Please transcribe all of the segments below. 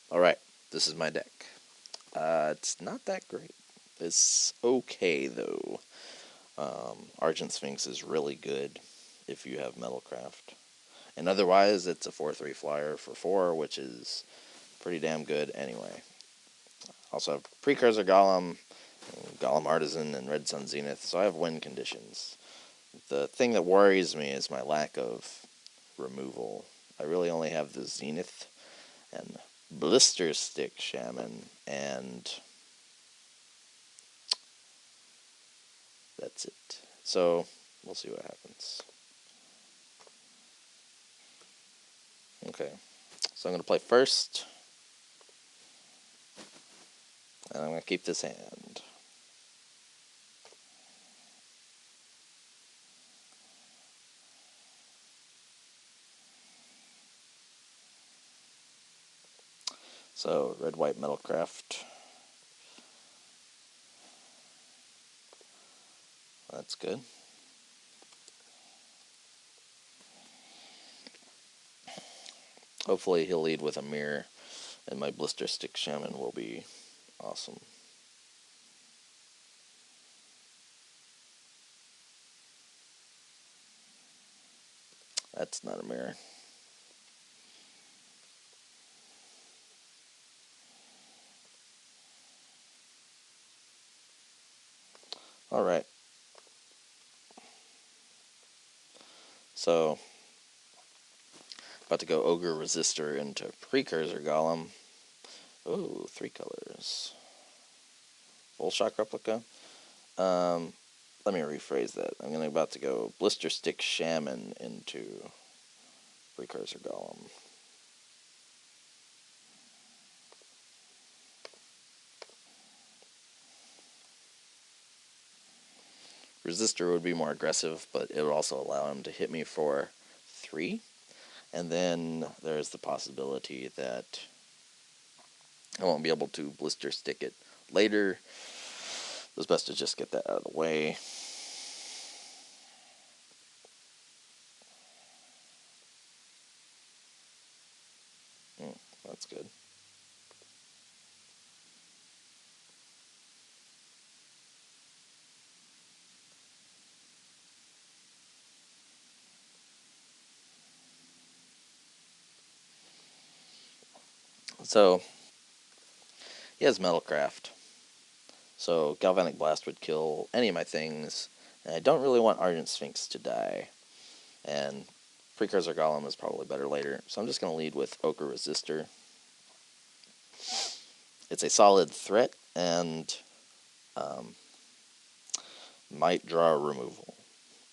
Alright, this is my deck. It's not that great. It's okay, though. Argent Sphinx is really good if you have Metalcraft. And otherwise, it's a 4/3 flyer for 4, which is pretty damn good anyway. Also have Precursor Golem, Golem Artisan, and Red Sun Zenith, so I have win conditions. The thing that worries me is my lack of removal. I really only have the Zenith and Blister Stick Shaman, and that's it. So, we'll see what happens. Okay, so I'm going to play first, and I'm going to keep this hand. So, red-white Metalcraft. That's good. Hopefully he'll lead with a mirror, and my Blister Stick Shaman will be awesome. That's not a mirror. Alright. So, about to go Ogre Resistor into Precursor Golem. Ooh, 3 colors. Full Shock Replica. Let me rephrase that. I'm about to go Blister Stick Shaman into Precursor Golem. Resistor would be more aggressive, but it would also allow him to hit me for 3. And then there's the possibility that I won't be able to Blister Stick it later. It's best to just get that out of the way. That's good. So, he has Metalcraft. So, Galvanic Blast would kill any of my things. And I don't really want Ardent Sphinx to die. And Precursor Golem is probably better later. So I'm just going to lead with Ochre Resistor. It's a solid threat, and might draw a removal.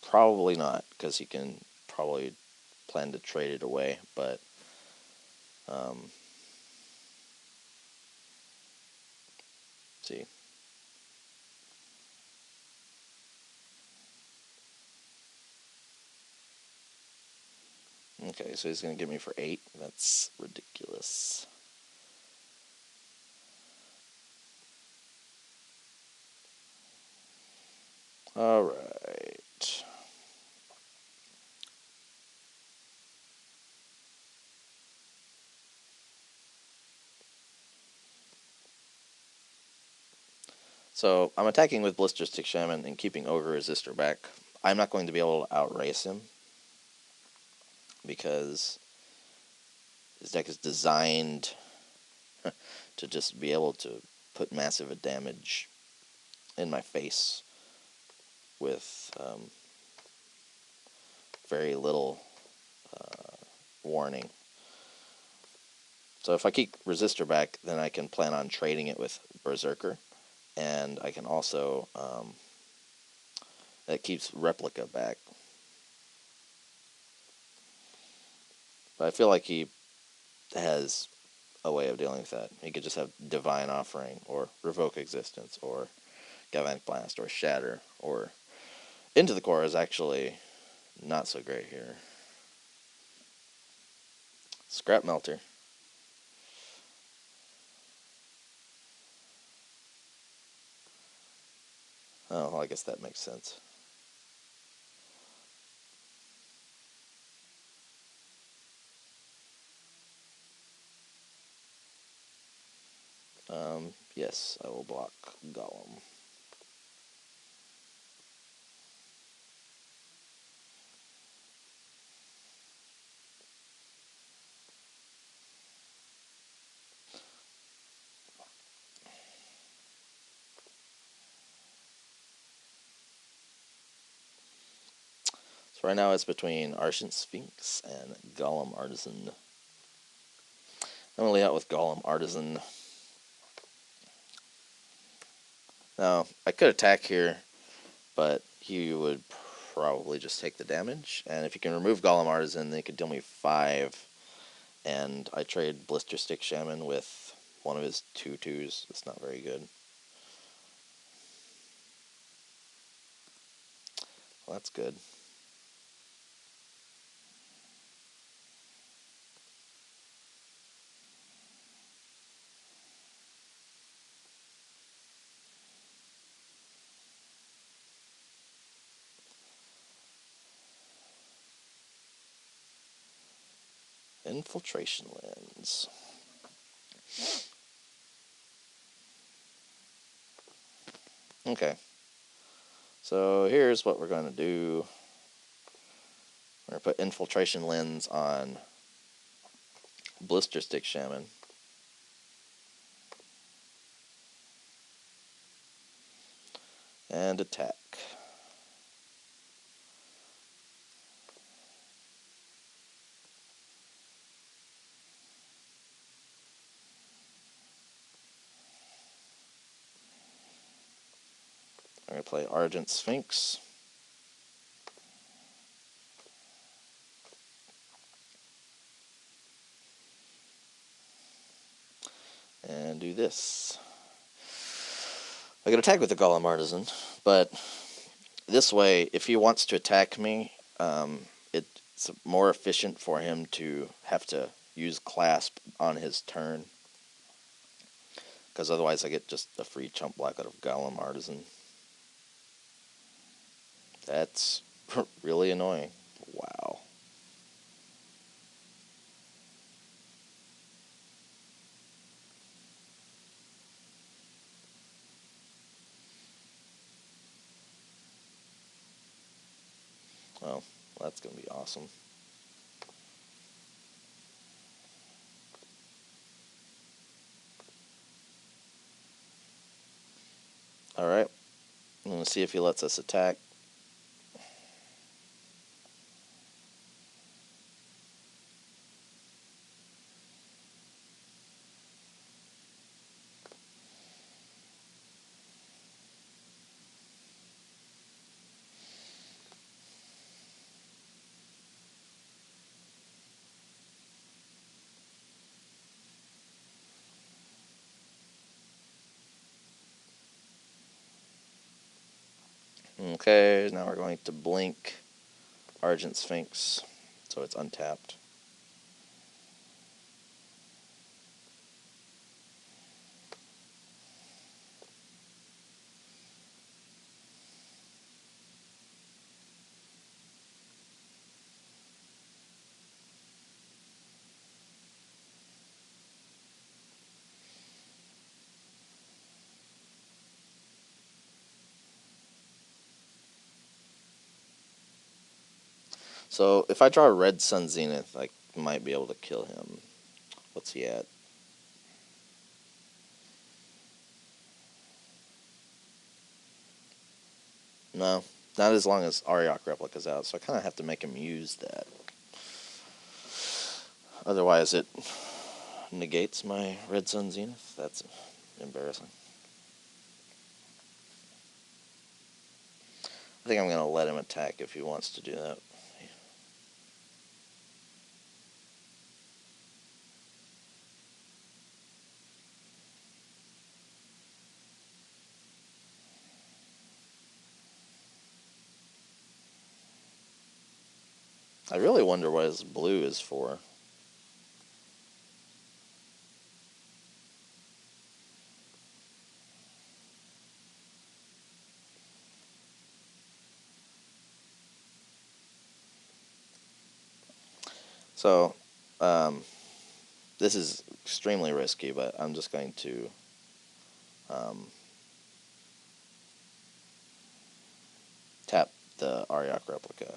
Probably not, because he can probably plan to trade it away, but see. Okay, so he's going to get me for 8. That's ridiculous. Alright. So I'm attacking with Blister Stick Shaman and keeping Ogre Resistor back. I'm not going to be able to outrace him, because his deck is designed to just be able to put massive damage in my face with very little warning. So if I keep Resistor back, then I can plan on trading it with Berserker, and I can also, that keeps Replica back. But I feel like he has a way of dealing with that. He could just have Divine Offering, or Revoke Existence, or Galvanic Blast, or Shatter, or Into the Core is actually not so great here. Scrap Melter. Oh, well, I guess that makes sense. Yes, I will block Golem. So right now it's between Ancient Sphinx and Golem Artisan. I'm going to lay out with Golem Artisan. Now, I could attack here, but he would probably just take the damage. And if you can remove Golem Artisan, they could deal me 5. And I trade Blister Stick Shaman with one of his 2/2s. It's not very good. Well, that's good. Infiltration Lens. Okay. So here's what we're going to do. We're going to put Infiltration Lens on Blister Stick Shaman. And attack. I'm going to play Argent Sphinx. And do this. I can attack with the Golem Artisan, but this way, if he wants to attack me, it's more efficient for him to have to use Clasp on his turn, because otherwise I get just a free chump block out of Golem Artisan. That's really annoying. Wow. Well, that's going to be awesome. Alright, I'm going to see if he lets us attack. Okay, now we're going to blink Argent Sphinx, so it's untapped. So if I draw a Red Sun Zenith, I might be able to kill him. What's he at? No, not as long as Ariok Replica's out, so I kind of have to make him use that. Otherwise it negates my Red Sun Zenith. That's embarrassing. I think I'm going to let him attack if he wants to do that. I really wonder what his blue is for. So, this is extremely risky, but I'm just going to tap the Ariok replica.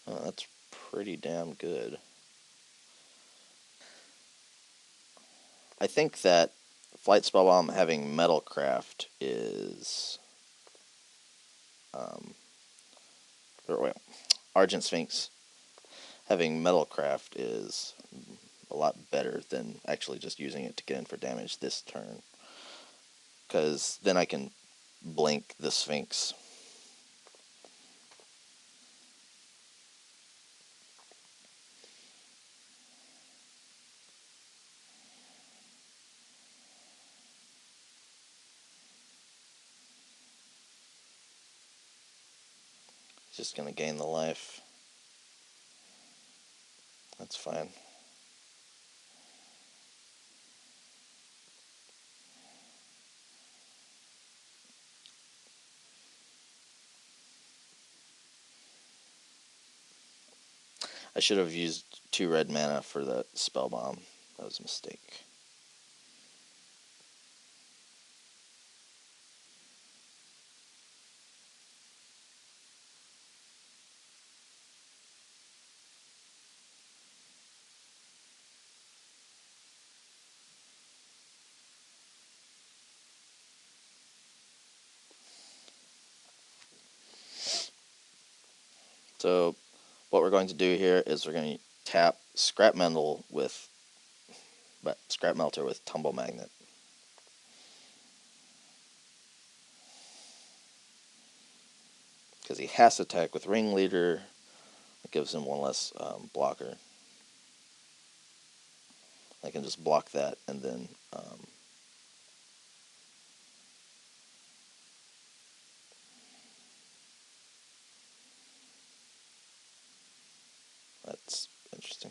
Oh, that's pretty damn good. I think that Flight Spellbomb having Metalcraft is, or wait, Argent Sphinx having Metalcraft is a lot better than actually just using it to get in for damage this turn. Because then I can blink the Sphinx. Just going to gain the life. That's fine. I should have used 2 red mana for the spell bomb. That was a mistake. So what we're going to do here is we're going to tap Scrap Melter with Tumble Magnet. Because he has to attack with Ringleader. It gives him 1 less blocker. I can just block that and then that's interesting.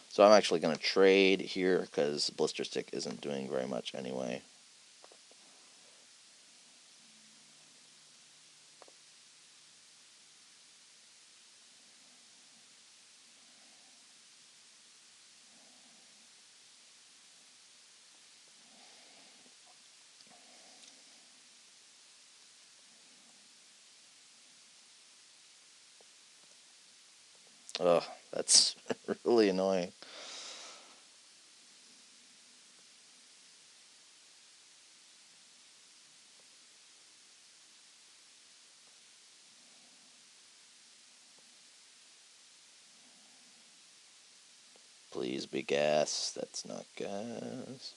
So I'm actually going to trade here because Blister Stick isn't doing very much anyway. Oh, that's really annoying. Please be gas. That's not gas.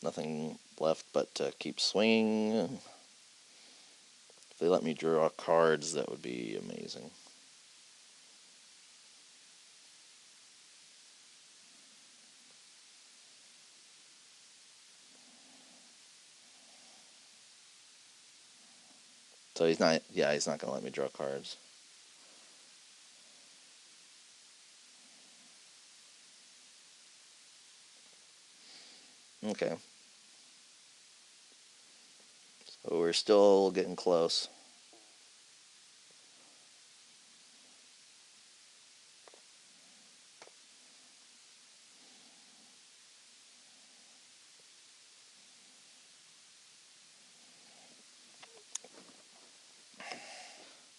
Nothing left but to keep swinging. If they let me draw cards, that would be amazing. So he's not going to let me draw cards. Okay. So we're still getting close.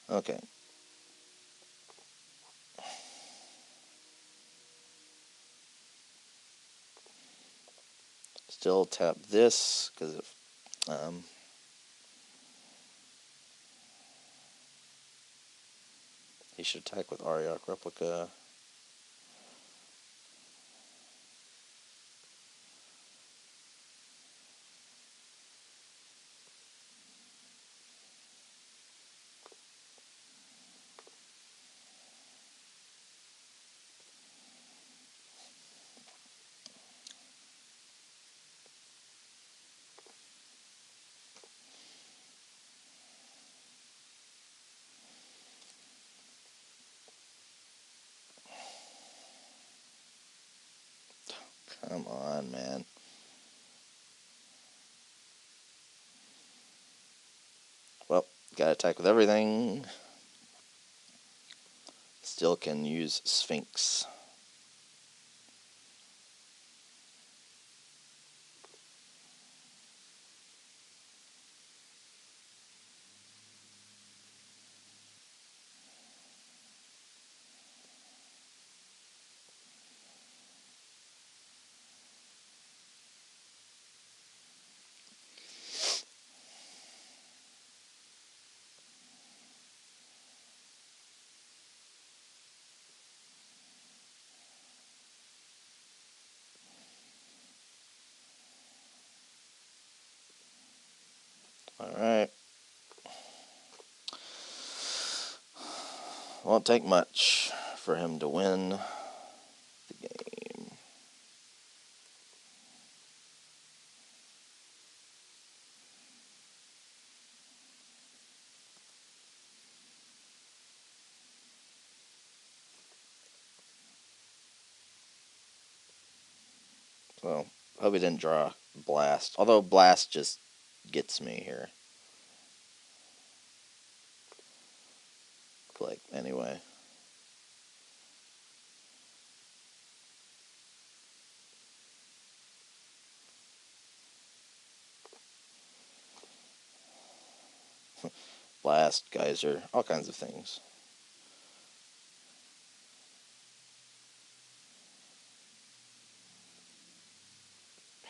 Okay. Still tap this because if he should attack with Ariok Replica. Come on, man. Well, gotta attack with everything. Still can use Sphinx. Alright. Won't take much for him to win the game. So, hope he didn't draw Blast. Although Blast just gets me here. Like, anyway. Blast, Geyser, all kinds of things.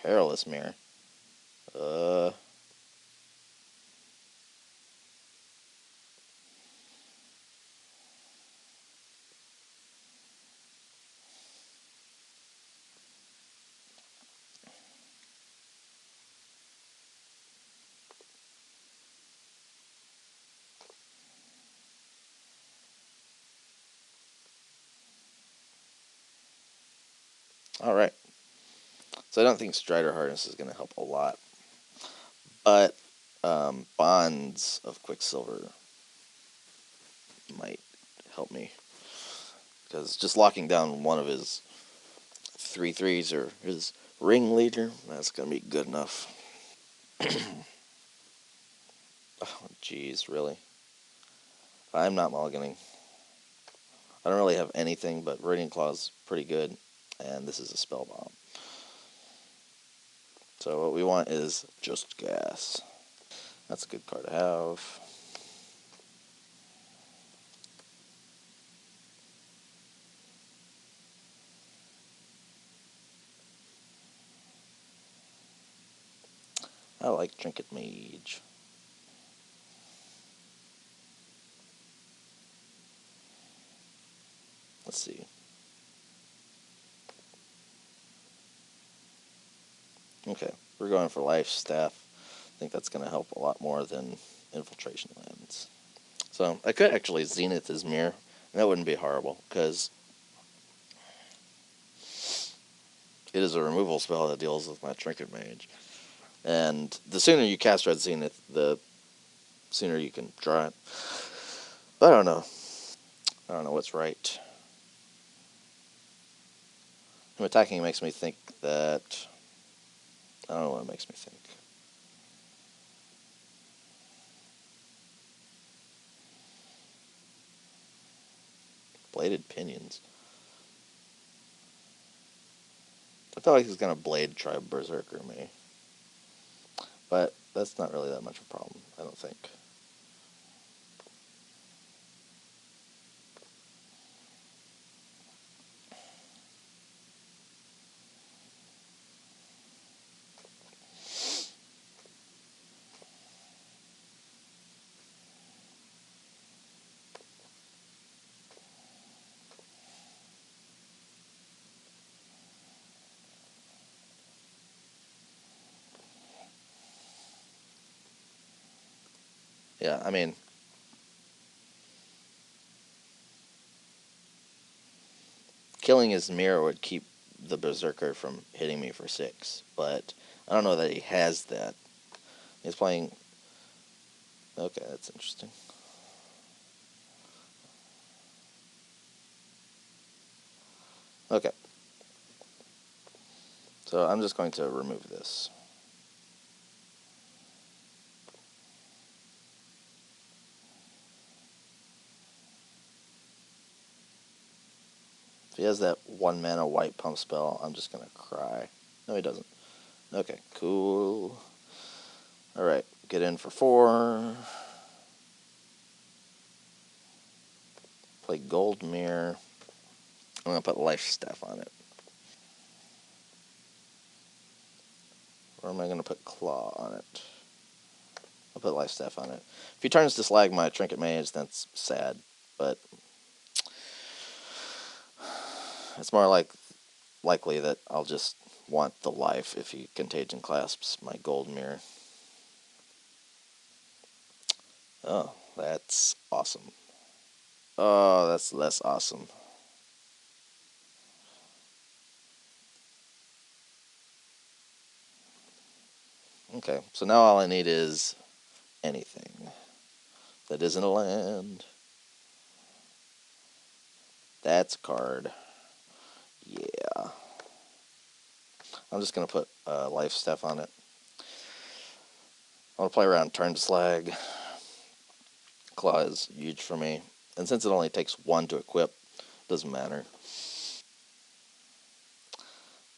Perilous Mirror. Uh... Alright. So I don't think Strider Harness is going to help a lot. But Bonds of Quicksilver might help me. Because just locking down one of his 3/3s or his ringleader, that's going to be good enough. Oh, jeez, really? I'm not mulliganing. I don't really have anything, but Radiant Claw's pretty good. And this is a Spell Bomb. So what we want is just gas. That's a good card to have. I like Trinket Mage. Let's see. Okay, we're going for Life Staff. I think that's going to help a lot more than Infiltration Lens. So I could actually Zenith his Mirror, and that wouldn't be horrible, because it is a removal spell that deals with my Trinket Mage. And the sooner you cast Red Zenith, the sooner you can draw it. But I don't know. I don't know what's right. Him attacking makes me think that... I don't know what it makes me think. Bladed Pinions. I feel like he's going to Blade try Berserker me. But that's not really that much of a problem, I don't think. Yeah, I mean... killing his mirror would keep the Berserker from hitting me for 6, but I don't know that he has that. He's playing... Okay, that's interesting. Okay. So I'm just going to remove this. If he has that 1 mana white pump spell, I'm just going to cry. No, he doesn't. Okay, cool. Alright, get in for 4. Play Gold Mirror. I'm going to put Life Staff on it. Or am I going to put Claw on it? I'll put Life Staff on it. If he turns to Slag my Trinket Mage, that's sad. But it's more likely that I'll just want the life if he Contagion Clasps my Gold Mirror. Oh, that's awesome. Oh, that's less awesome. Okay, so now all I need is anything that isn't a land. That's a card. Yeah. I'm just going to put Life Staff on it. I'm going to play around turn to Slag. Claw is huge for me. And since it only takes 1 to equip, doesn't matter.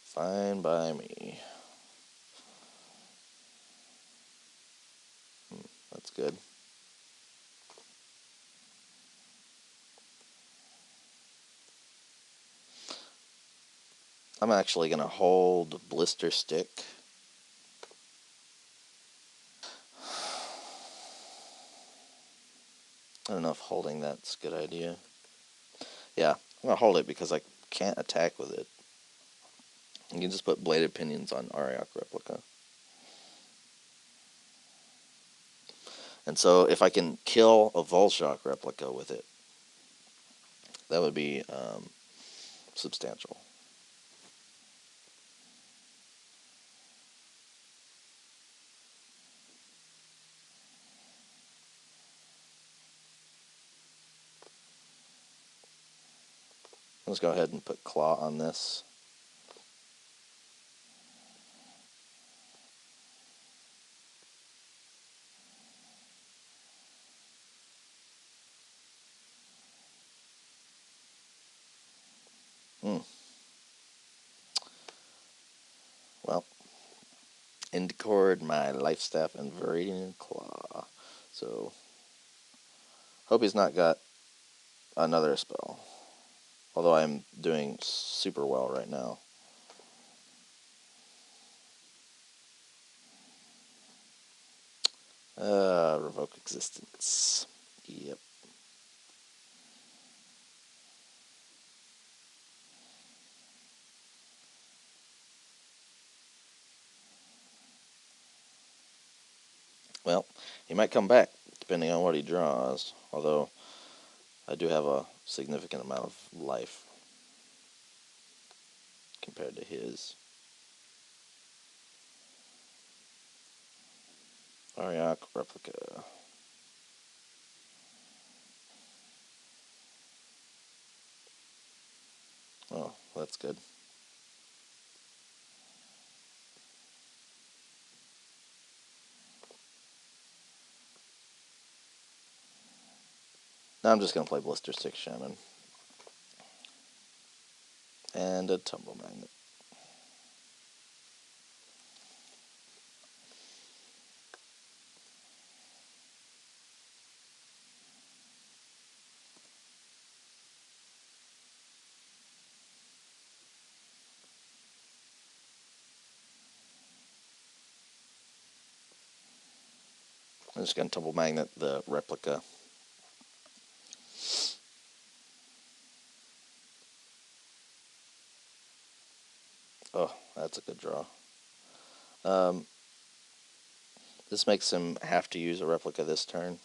Fine by me. That's good. I'm actually going to hold Blister Stick. I don't know if holding that's a good idea. Yeah, I'm going to hold it because I can't attack with it. You can just put Bladed Pinions on Ariok Replica. And so if I can kill a Volshock Replica with it, that would be substantial. Let's go ahead and put Claw on this. Well, Indicord my Life Staff and Viridian Claw. So, hope he's not got another spell. Although I'm doing super well right now. Revoke Existence. Yep. Well, he might come back, depending on what he draws. Although, I do have a significant amount of life compared to his. Ariok Replica. Oh, that's good. Now I'm just going to play Blister Stick Shaman. And a Tumble Magnet. I'm just going to Tumble Magnet the Replica. Oh, that's a good draw. This makes him have to use a Replica this turn.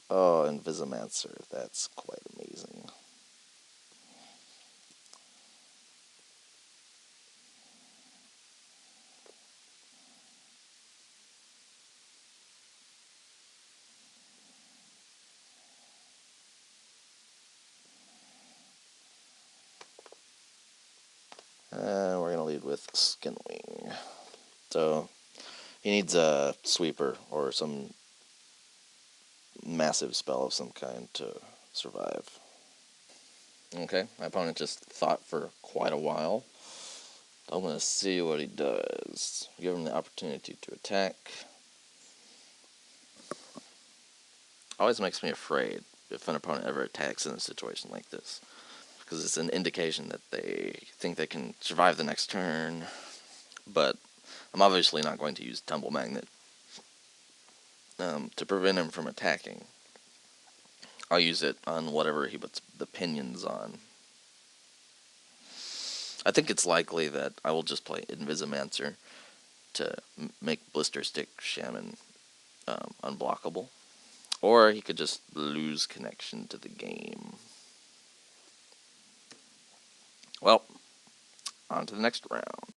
Oh, Invisimancer. That's quite amazing. good with Skinwing. So he needs a sweeper or some massive spell of some kind to survive. Okay, my opponent just thought for quite a while. I'm going to see what he does. Give him the opportunity to attack. Always makes me afraid if an opponent ever attacks in a situation like this, because it's an indication that they think they can survive the next turn. But I'm obviously not going to use Tumble Magnet to prevent him from attacking. I'll use it on whatever he puts the pinions on. I think it's likely that I will just play Invisimancer to make Blister Stick Shaman unblockable. Or he could just lose connection to the game. Well, on to the next round.